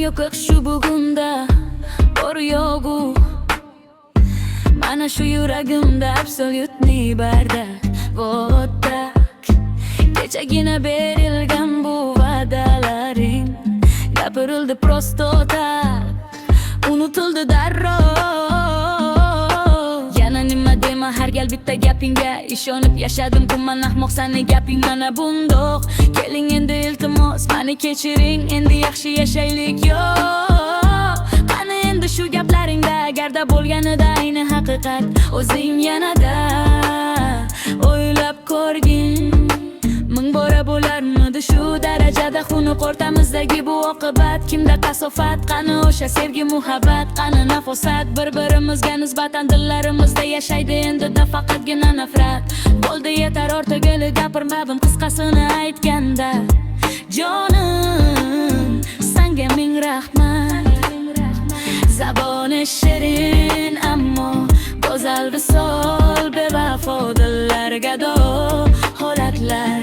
yo'q shu bugunda bor yo'g'u. Mana shu yuragimda absolyutniy bardak. Вот так. Kechagina berilgan bu va'dalaring gapirildi prosto tak, unutildi darrov. Yana nima dema, har gal bitta gapingga ishonib yashadim. Gumman ahmoq sani gaping mana bundoq. Keling endi iltimos mani kechiring, endi yaxshi yashaylik. Yo'q, qani endi shu gaplaringda agarda bo'lganida ayni haqiqat o'zing yanada o'ylab ko'rgin. Ming bora bo'larmidi shu darajada xunuk o'rtamizdagi bu oqibat? Kimda kasofat, qani o'sha sevgi muhabbat, qani nafosat? Bir-birimizga nisbatan dillarimizda yashaydi endi faqatgina nafrat. Bo'ldi yetar, ortig'ini gapirmadim qisqasini aytganda. Jonim, senga ming rahmat. Zaboni shirin ammo go'zal visol, bevafo dillarga do holatlar.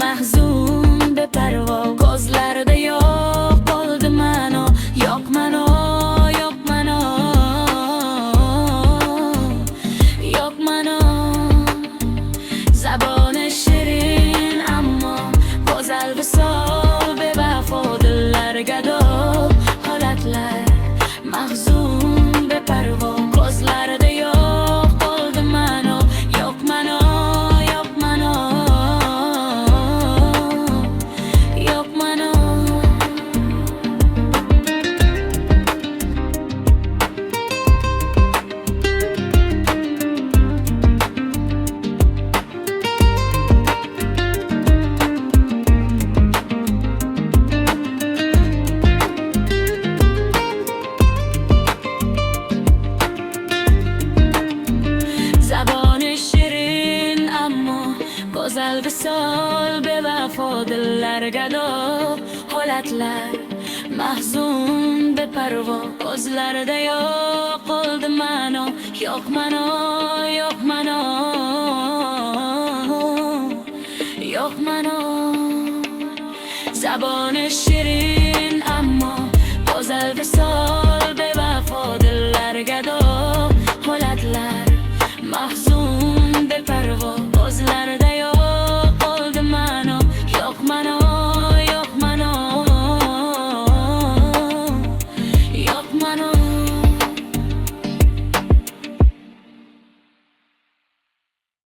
Mahzun beparvo ko'zlarida yo'q bo'ldi mano, yo'q mano, yo'q mano, yo'q mano. Zaboni shirin ammo go'zal visol, bevafo dillarga do holatlar. Mahzun beparvo ko'zlarida yo'q bo'ldi mano, yo'q mano, yo'q mano, yo'q mano. Zaboni shirin ammo go'zal visol, bevafo dillarga do holatlar. Mahzun beparvo ko'zlarida yo'q bo'ldi mano, yo'q mano, yo'q mano, yo'q mano. Zaboni shirin